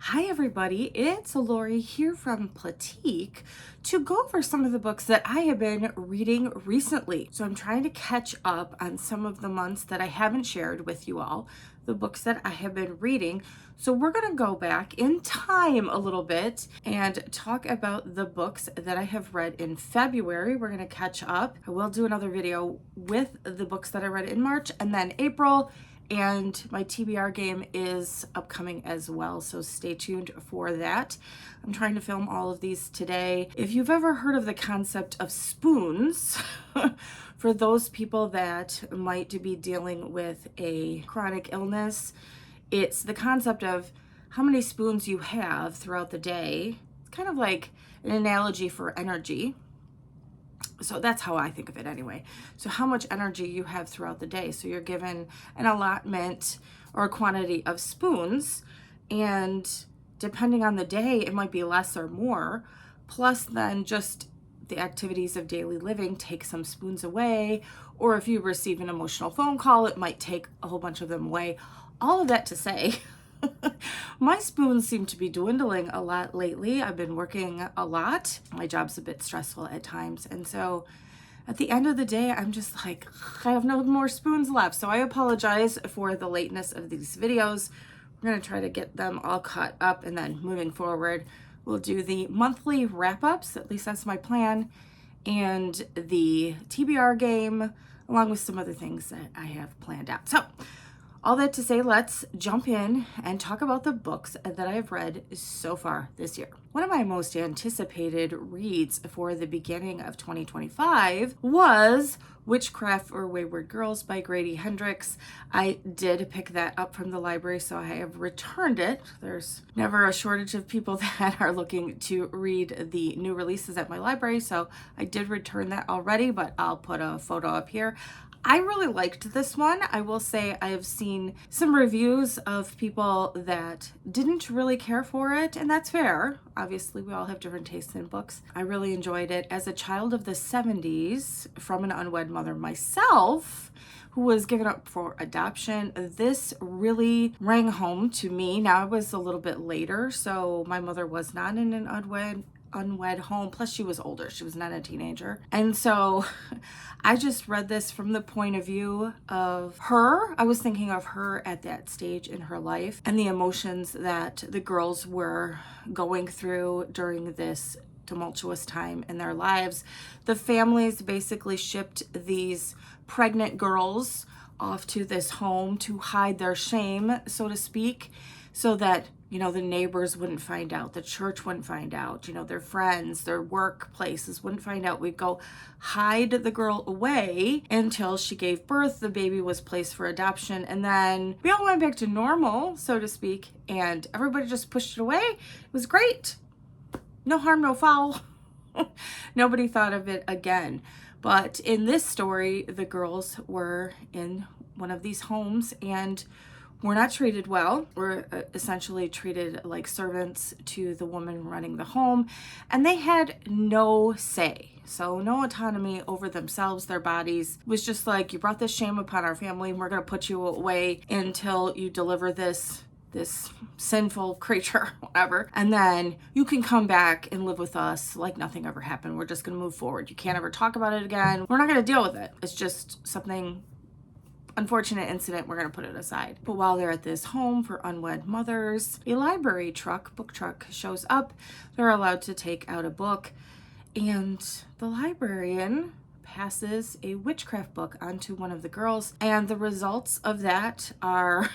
Hi everybody, it's Lori here from Platique to go over some of the books that I have been reading recently. So I'm trying to catch up on some of the months that I haven't shared with you all, the books that I have been reading. So we're going to go back in time a little bit and talk about the books that I have read in February. We're going to catch up. I will do another video with the books that I read in March and then April. And my TBR game is upcoming as well, so stay tuned for that. I'm trying to film all of these today. If you've ever heard of the concept of spoons, for those people that might be dealing with a chronic illness, it's the concept of how many spoons you have throughout the day. It's kind of like an analogy for energy. So that's how I think of it anyway. So how much energy you have throughout the day. So you're given an allotment or a quantity of spoons, and depending on the day, it might be less or more. Plus then just the activities of daily living take some spoons away. Or if you receive an emotional phone call, it might take a whole bunch of them away. All of that to say, my spoons seem to be dwindling a lot lately. I've been working a lot. My job's a bit stressful at times. And so at the end of the day, I'm just like, I have no more spoons left. So I apologize for the lateness of these videos. We're going to try to get them all caught up. And then moving forward, we'll do the monthly wrap-ups. At least that's my plan. And the TBR game, along with some other things that I have planned out. So all that to say, let's jump in and talk about the books that I have read so far this year. One of my most anticipated reads for the beginning of 2025 was Witchcraft for Wayward Girls by Grady Hendrix. I did pick that up from the library, so I have returned it. There's never a shortage of people that are looking to read the new releases at my library, so I did return that already, but I'll put a photo up here. I really liked this one. I will say I have seen some reviews of people that didn't really care for it, and that's fair. Obviously, we all have different tastes in books. I really enjoyed it. As a child of the 70s, from an unwed mother myself, who was given up for adoption, this really rang home to me. Now, I was a little bit later, so my mother was not in an unwed home, plus she was older, she was not a teenager, and so I just read this from the point of view of her. I was thinking of her at that stage in her life and the emotions that the girls were going through during this tumultuous time in their lives. The families basically shipped these pregnant girls off to this home to hide their shame, so to speak, so that the neighbors wouldn't find out, the church wouldn't find out, their friends, their workplaces wouldn't find out. We'd go hide the girl away until she gave birth, the baby was placed for adoption, and then we all went back to normal, so to speak, and everybody just pushed it away. It was great. No harm, no foul. Nobody thought of it again. But in this story, the girls were in one of these homes and were not treated well. Were essentially treated like servants to the woman running the home, and they had no say. So no autonomy over themselves, their bodies. It was just like, you brought this shame upon our family, and we're going to put you away until you deliver this sinful creature, whatever, and then you can come back and live with us like nothing ever happened. We're just going to move forward. You can't ever talk about it again. We're not going to deal with it. It's just something, unfortunate incident, we're going to put it aside. But while they're at this home for unwed mothers, a library book truck shows up. They're allowed to take out a book, and the librarian passes a witchcraft book onto one of the girls, and the results of that are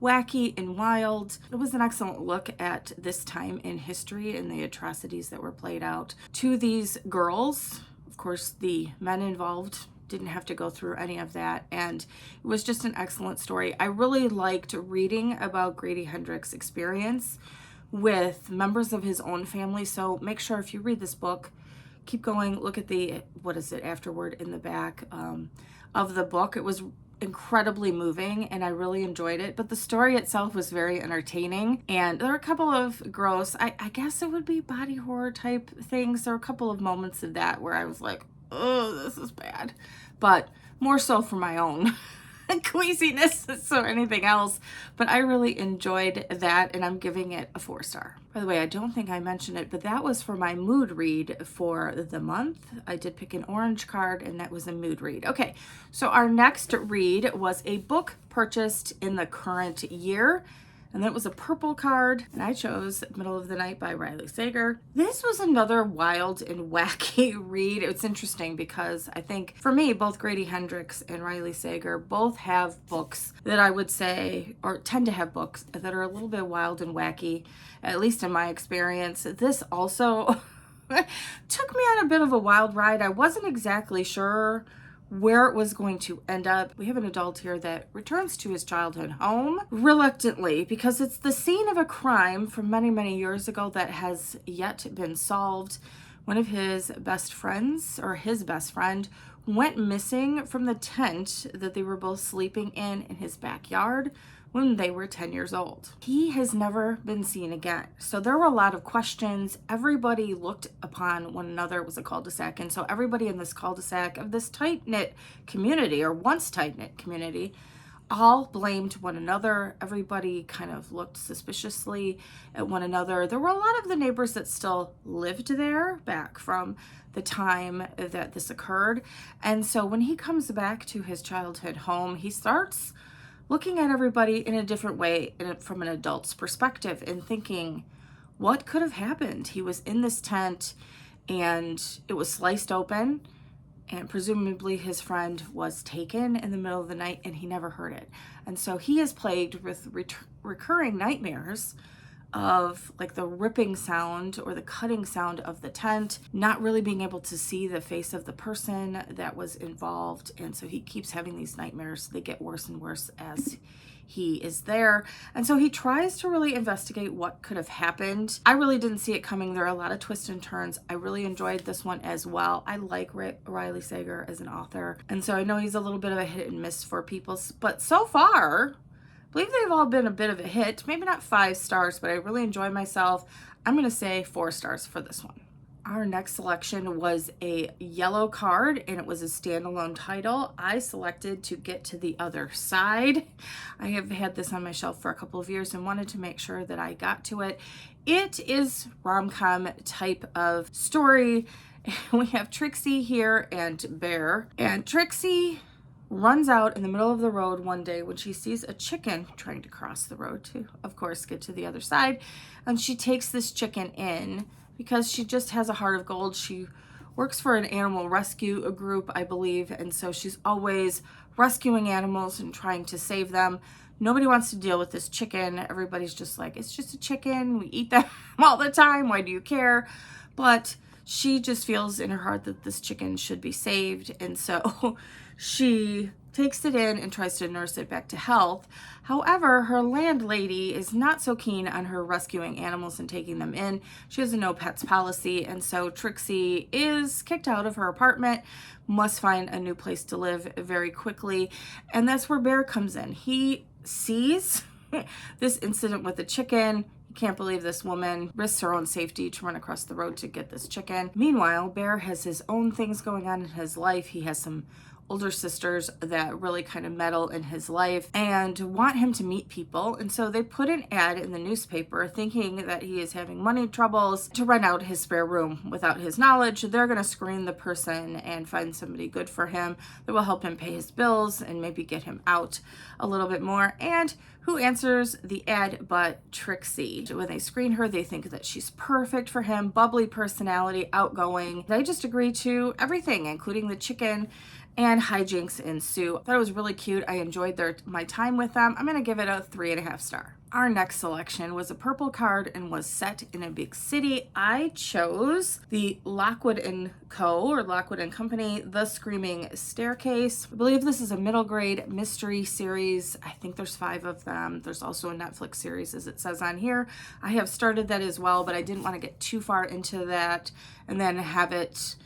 wacky and wild. It was an excellent look at this time in history and the atrocities that were played out to these girls. Of course, the men involved didn't have to go through any of that, and it was just an excellent story. I really liked reading about Grady Hendrix's experience with members of his own family, so make sure if you read this book, keep going, look at the, afterword in the back of the book. It was incredibly moving and I really enjoyed it, but the story itself was very entertaining, and there were a couple of gross, I guess it would be body horror type things. There were a couple of moments of that where I was like, oh, this is bad, but more so for my own queasiness or anything else, but I really enjoyed that, and I'm giving it a 4-star. By the way, I don't think I mentioned it, but that was for my mood read for the month. I did pick an orange card, and that was a mood read. Okay, so our next read was a book purchased in the current year, and that was a purple card, and I chose Middle of the Night by Riley Sager. This was another wild and wacky read. It's interesting because I think for me, both Grady Hendrix and Riley Sager both have books that I would say, or tend to have books that are a little bit wild and wacky, at least in my experience. This also took me on a bit of a wild ride. I wasn't exactly sure where it was going to end up. We have an adult here that returns to his childhood home reluctantly because it's the scene of a crime from many, many years ago that has yet been solved. One of his best friends, or his best friend, went missing from the tent that they were both sleeping in his backyard when they were 10 years old. He has never been seen again. So there were a lot of questions. Everybody looked upon one another. It was a cul-de-sac. And so everybody in this cul-de-sac of this tight-knit community, or once tight-knit community, all blamed one another. Everybody kind of looked suspiciously at one another. There were a lot of the neighbors that still lived there back from the time that this occurred. And so when he comes back to his childhood home, he starts looking at everybody in a different way from an adult's perspective and thinking, what could have happened? He was in this tent and it was sliced open, and presumably his friend was taken in the middle of the night and he never heard it. And so he is plagued with recurring nightmares of like the ripping sound or the cutting sound of the tent, not really being able to see the face of the person that was involved. And so he keeps having these nightmares. They get worse and worse as he is there. And so he tries to really investigate what could have happened. I really didn't see it coming. There are a lot of twists and turns. I really enjoyed this one as well. I like Riley Sager as an author. And so I know he's a little bit of a hit and miss for people, but so far, I believe they've all been a bit of a hit. Maybe not 5 stars, but I really enjoyed myself. I'm going to say 4 stars for this one. Our next selection was a yellow card, and it was a standalone title. I selected To Get to the Other Side. I have had this on my shelf for a couple of years and wanted to make sure that I got to it. It is rom-com type of story. We have Trixie here and Bear. And Trixie runs out in the middle of the road one day when she sees a chicken trying to cross the road to, of course, get to the other side. And she takes this chicken in because she just has a heart of gold. She works for an animal rescue group, I believe, and so she's always rescuing animals and trying to save them. Nobody wants to deal with this chicken. Everybody's just like, it's just a chicken. We eat them all the time. Why do you care? But she just feels in her heart that this chicken should be saved, and so she takes it in and tries to nurse it back to health. However, her landlady is not so keen on her rescuing animals and taking them in. She has a no pets policy, and so Trixie is kicked out of her apartment, must find a new place to live very quickly, and that's where Bear comes in. He sees this incident with the chicken. Can't believe this woman risks her own safety to run across the road to get this chicken. Meanwhile, Bear has his own things going on in his life. He has some older sisters that really kind of meddle in his life and want him to meet people. And so they put an ad in the newspaper thinking that he is having money troubles to rent out his spare room without his knowledge. They're going to screen the person and find somebody good for him that will help him pay his bills and maybe get him out a little bit more. And who answers the ad but Trixie? When they screen her, they think that she's perfect for him, bubbly personality, outgoing. They just agree to everything, including the chicken, and hijinks ensue. I thought it was really cute. I enjoyed my time with them. I'm going to give it a 3.5 star. Our next selection was a purple card and was set in a big city. I chose the Lockwood & Co. or Lockwood & Company, The Screaming Staircase. I believe this is a middle grade mystery series. I think there's 5 of them. There's also a Netflix series, as it says on here. I have started that as well, but I didn't want to get too far into that and then have it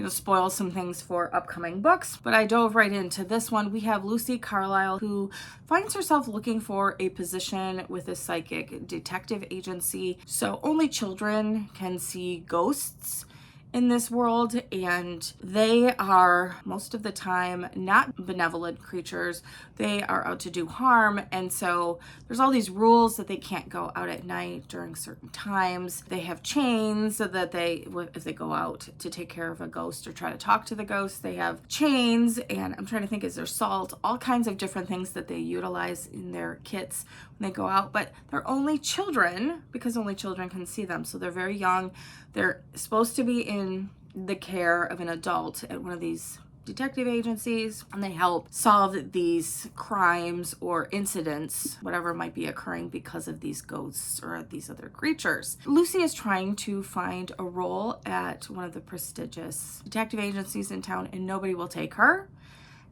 spoil some things for upcoming books, but I dove right into this one. We have Lucy Carlisle, who finds herself looking for a position with a psychic detective agency. So only children can see ghosts in this world, and they are most of the time not benevolent creatures. They are out to do harm, and so there's all these rules that they can't go out at night during certain times. They have chains so that if they go out to take care of a ghost or try to talk to the ghost, they have chains. And I'm trying to think, is there salt? All kinds of different things that they utilize in their kits when they go out, but they're only children because only children can see them. So they're very young. They're supposed to be in the care of an adult at one of these detective agencies, and they help solve these crimes or incidents, whatever might be occurring because of these ghosts or these other creatures. Lucy is trying to find a role at one of the prestigious detective agencies in town, and nobody will take her.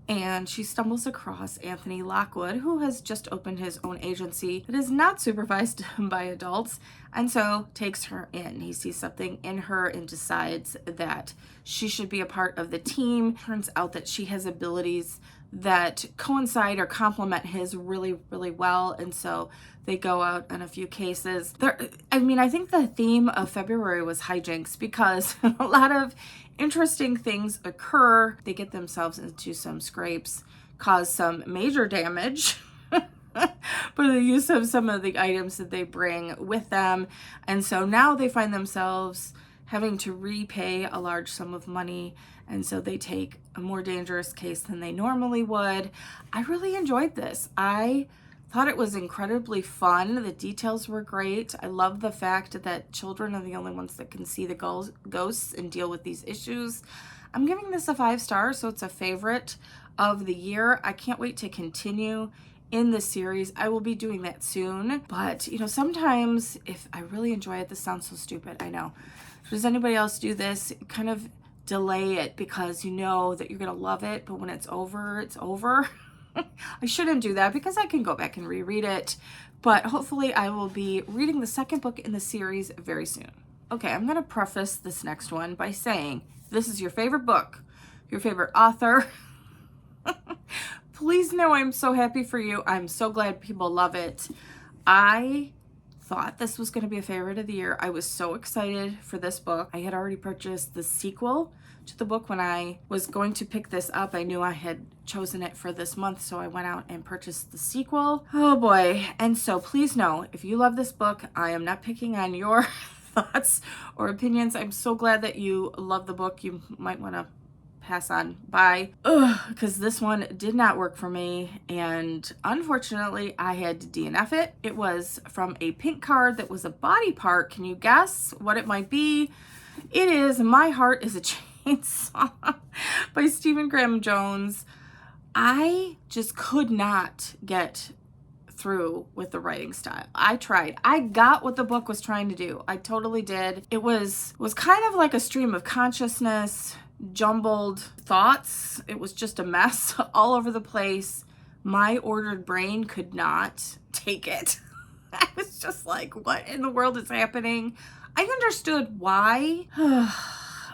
And she stumbles across Anthony Lockwood, who has just opened his own agency that is not supervised by adults, and so takes her in. He sees something in her and decides that she should be a part of the team. Turns out that she has abilities that coincide or complement his really, really well, and so they go out on a few cases. I think the theme of February was hijinks, because a lot of interesting things occur. They get themselves into some scrapes, cause some major damage for the use of some of the items that they bring with them. And so now they find themselves having to repay a large sum of money. And so they take a more dangerous case than they normally would. I really enjoyed this. I thought it was incredibly fun. The details were great. I love the fact that children are the only ones that can see the ghosts and deal with these issues. I'm giving this a 5 stars, so it's a favorite of the year. I can't wait to continue in the series. I will be doing that soon. But, sometimes if I really enjoy it, this sounds so stupid, I know. Does anybody else do this? Kind of delay it because you know that you're going to love it, but when it's over, it's over. I shouldn't do that because I can go back and reread it, but hopefully I will be reading the second book in the series very soon. Okay, I'm going to preface this next one by saying this is your favorite book, your favorite author. Please know I'm so happy for you. I'm so glad people love it. I thought this was going to be a favorite of the year. I was so excited for this book. I had already purchased the sequel to the book when I was going to pick this up. I knew I had chosen it for this month, so I went out and purchased the sequel. Oh boy. And so please know, if you love this book, I am not picking on your thoughts or opinions. I'm so glad that you love the book. You might want to pass on by, because this one did not work for me, and unfortunately I had to DNF it. It was from a pink card that was a body part. Can you guess what it might be? It is My Heart is a Chainsaw by Stephen Graham Jones. I just could not get through with the writing style. I tried. I got what the book was trying to do. I totally did. It was kind of like a stream of consciousness, jumbled thoughts. It was just a mess all over the place. My ordered brain could not take it. I was just like, what in the world is happening? I understood why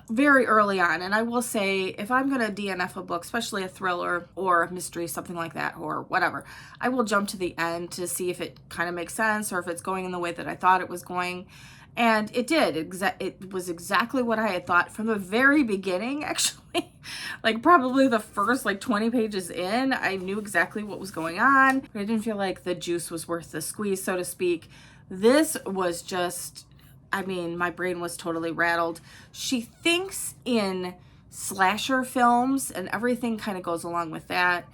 very early on. And I will say, if I'm going to DNF a book, especially a thriller or a mystery, something like that, or whatever, I will jump to the end to see if it kind of makes sense or if it's going in the way that I thought it was going. And it did. It was exactly what I had thought from the very beginning, actually. Like probably the first 20 pages in, I knew exactly what was going on. But I didn't feel like the juice was worth the squeeze, so to speak. This was just, my brain was totally rattled. She thinks in slasher films, and everything kind of goes along with that.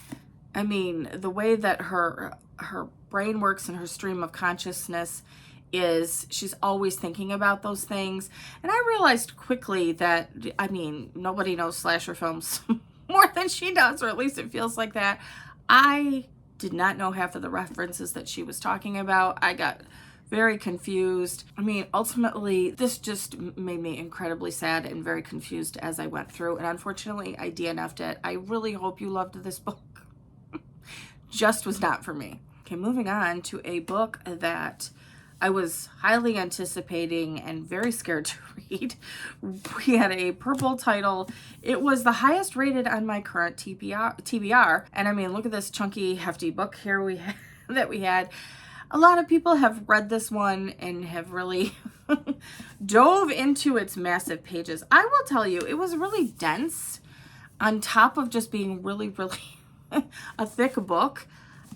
The way that her brain works and her stream of consciousness is she's always thinking about those things. And I realized quickly that, nobody knows slasher films more than she does, or at least it feels like that. I did not know half of the references that she was talking about. I got very confused. Ultimately, this just made me incredibly sad and very confused as I went through. And unfortunately, I DNF'd it. I really hope you loved this book. Just was not for me. Okay, moving on to a book that I was highly anticipating and very scared to read. We had a purple title. It was the highest rated on my current TBR. And look at this chunky, hefty book here that we had. A lot of people have read this one and have really dove into its massive pages. I will tell you, it was really dense on top of just being really, really a thick book.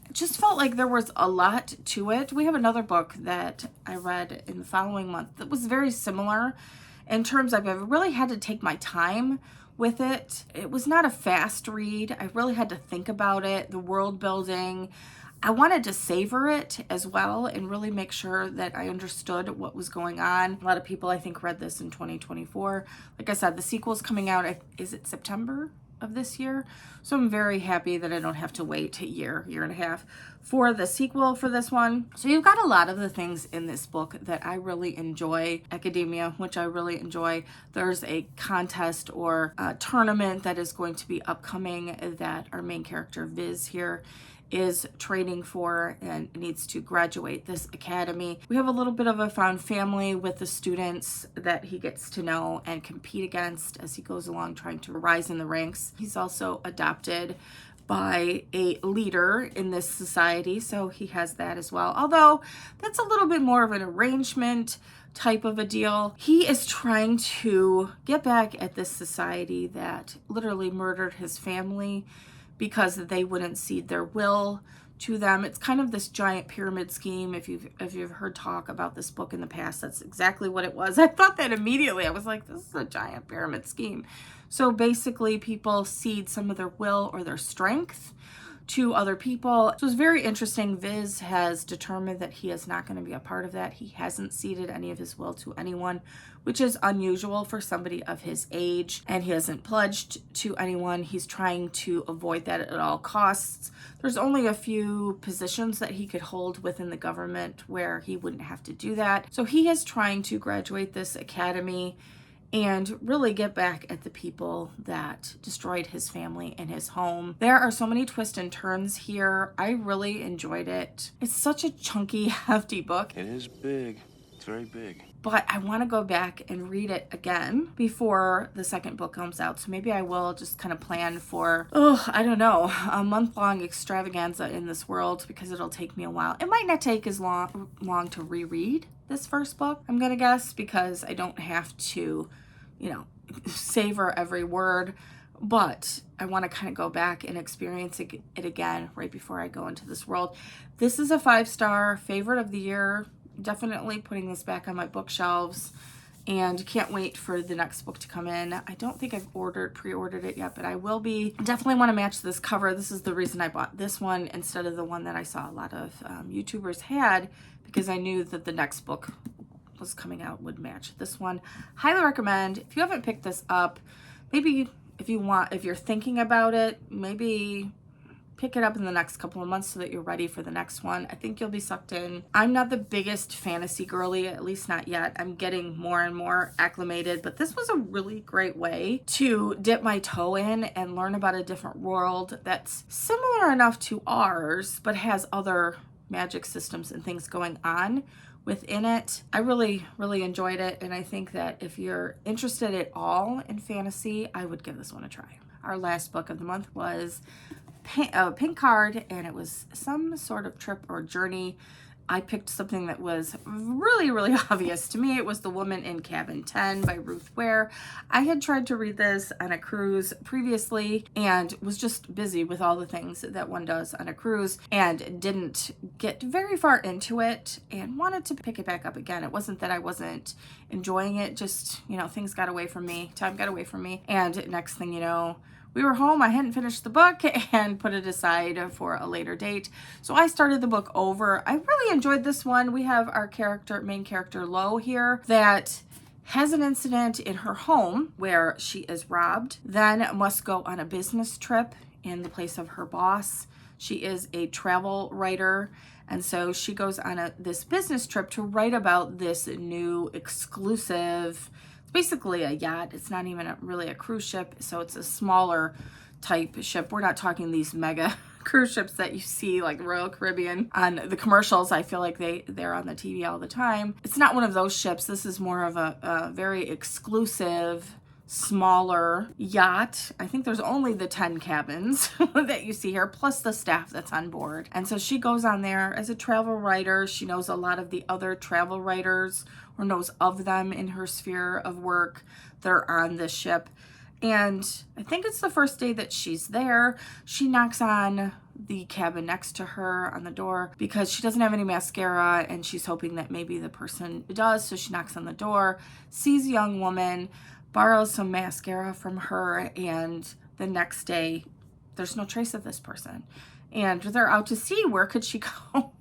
It just felt like there was a lot to it. We have another book that I read in the following month that was very similar in terms of I really had to take my time with it. It was not a fast read. I really had to think about it, the world building. I wanted to savor it as well and really make sure that I understood what was going on. A lot of people, I think, read this in 2024. Like I said, the sequel's coming out, is it September of this year? So I'm very happy that I don't have to wait a year and a half for the sequel for this one. So you've got a lot of the things in this book that I really enjoy. Academia, which I really enjoy. There's a contest or a tournament that is going to be upcoming that our main character, Viz here, is training for and needs to graduate this academy. We have a little bit of a found family with the students that he gets to know and compete against as he goes along trying to rise in the ranks. He's also adopted by a leader in this society, so he has that as well. Although that's a little bit more of an arrangement type of a deal. He is trying to get back at this society that literally murdered his family because they wouldn't cede their will to them. It's kind of this giant pyramid scheme. If you've heard talk about this book in the past, that's exactly what it was. I thought that immediately. I was like, this is a giant pyramid scheme. So basically people cede some of their will or their strength to other people. So it's very interesting. Viz has determined that he is not going to be a part of that. He hasn't ceded any of his will to anyone, which is unusual for somebody of his age, and he hasn't pledged to anyone. He's trying to avoid that at all costs. There's only a few positions that he could hold within the government where he wouldn't have to do that. So he is trying to graduate this academy and really get back at the people that destroyed his family and his home. There are so many twists and turns here. I really enjoyed it. It's such a chunky, hefty book. It is big. It's very big. But I want to go back and read it again before the second book comes out. So maybe I will just kind of plan for, I don't know, a month-long extravaganza in this world, because it'll take me a while. It might not take as long to reread this first book, I'm going to guess, because I don't have to, savor every word. But I want to kind of go back and experience it again right before I go into this world. This is a 5-star favorite of the year. Definitely putting this back on my bookshelves, and can't wait for the next book to come in. I don't think I've pre-ordered it yet, but I will be. Definitely want to match this cover. This is the reason I bought this one instead of the one that I saw a lot of YouTubers had, because I knew that the next book was coming out would match this one. Highly recommend. If you haven't picked this up, maybe if you're thinking about it, maybe pick it up in the next couple of months so that you're ready for the next one. I think you'll be sucked in. I'm not the biggest fantasy girly, at least not yet. I'm getting more and more acclimated, but this was a really great way to dip my toe in and learn about a different world that's similar enough to ours, but has other magic systems and things going on within it. I really, really enjoyed it, and I think that if you're interested at all in fantasy, I would give this one a try. Our last book of the month was Pink Card, and it was some sort of trip or journey. I picked something that was really, really obvious to me. It was The Woman in Cabin 10 by Ruth Ware. I had tried to read this on a cruise previously and was just busy with all the things that one does on a cruise and didn't get very far into it and wanted to pick it back up again. It wasn't that I wasn't enjoying it, just, things got away from me, time got away from me, and next thing you know, we were home, I hadn't finished the book and put it aside for a later date. So I started the book over. I really enjoyed this one. We have our main character, Lo, here, that has an incident in her home where she is robbed, then must go on a business trip in the place of her boss. She is a travel writer, and so she goes on this business trip to write about this new exclusive, basically a yacht. It's not even really a cruise ship, so it's a smaller type ship. We're not talking these mega cruise ships that you see like Royal Caribbean on the commercials. I feel like they're on the TV all the time. It's not one of those ships. This is more of a very exclusive smaller yacht. I think there's only the 10 cabins that you see here, plus the staff that's on board. And so she goes on there as a travel writer. She knows a lot of the other travel writers, or knows of them in her sphere of work that are on this ship. And I think it's the first day that she's there. She knocks on the cabin next to her on the door because she doesn't have any mascara, and she's hoping that maybe the person does. So she knocks on the door, sees a young woman, borrows some mascara from her, and the next day there's no trace of this person. And they're out to sea. Where could she go?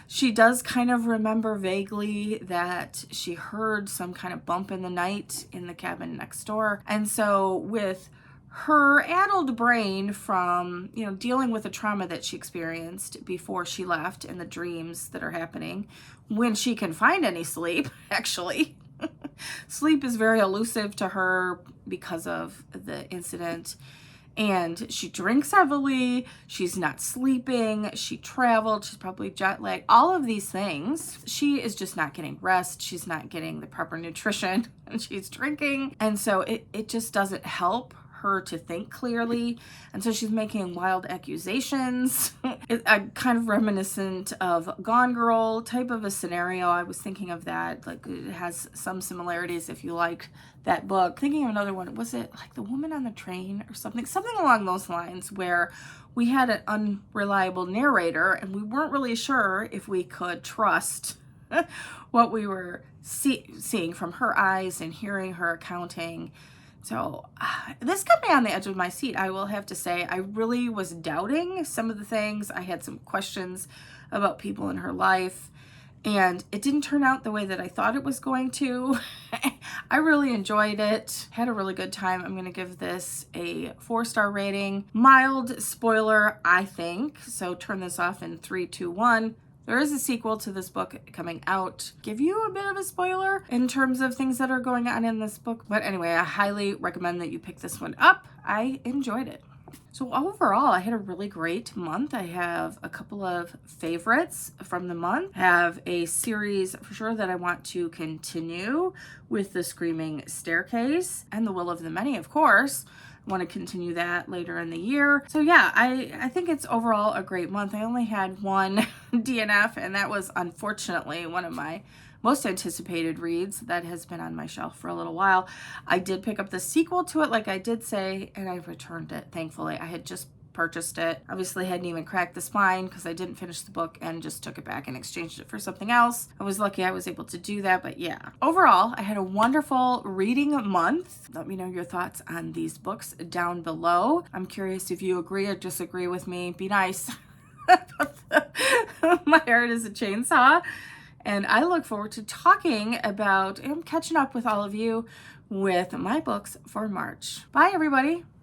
She does kind of remember vaguely that she heard some kind of bump in the night in the cabin next door. And so with her addled brain from, dealing with the trauma that she experienced before she left and the dreams that are happening, when she can find any sleep, actually. Sleep is very elusive to her because of the incident. And she drinks heavily, she's not sleeping, she traveled, she's probably jet lagged, all of these things. She is just not getting rest, she's not getting the proper nutrition, and she's drinking. And so it just doesn't help her to think clearly. And so she's making wild accusations. Kind of reminiscent of Gone Girl type of a scenario. I was thinking of that. Like, it has some similarities if you like that book. Thinking of another one. Was it like The Woman on the Train or something? Something along those lines, where we had an unreliable narrator and we weren't really sure if we could trust what we were seeing from her eyes and hearing her accounting. So this kept me on the edge of my seat, I will have to say. I really was doubting some of the things. I had some questions about people in her life, and it didn't turn out the way that I thought it was going to. I really enjoyed it. Had a really good time. I'm going to give this a 4-star rating. Mild spoiler, I think. So turn this off in 3, 2, 1. There is a sequel to this book coming out. Give you a bit of a spoiler in terms of things that are going on in this book. But anyway, I highly recommend that you pick this one up. I enjoyed it. So overall, I had a really great month. I have a couple of favorites from the month. I have a series for sure that I want to continue with, The Screaming Staircase and The Will of the Many, of course. I want to continue that later in the year. So yeah, I think it's overall a great month. I only had one DNF, and that was unfortunately one of my most anticipated reads that has been on my shelf for a little while. I did pick up the sequel to it, like I did say, and I returned it, thankfully. I had just purchased it. Obviously hadn't even cracked the spine because I didn't finish the book, and just took it back and exchanged it for something else. I was lucky I was able to do that, but yeah. Overall, I had a wonderful reading month. Let me know your thoughts on these books down below. I'm curious if you agree or disagree with me. Be nice. My heart is a chainsaw. And I look forward to talking about and catching up with all of you with my books for March. Bye, everybody.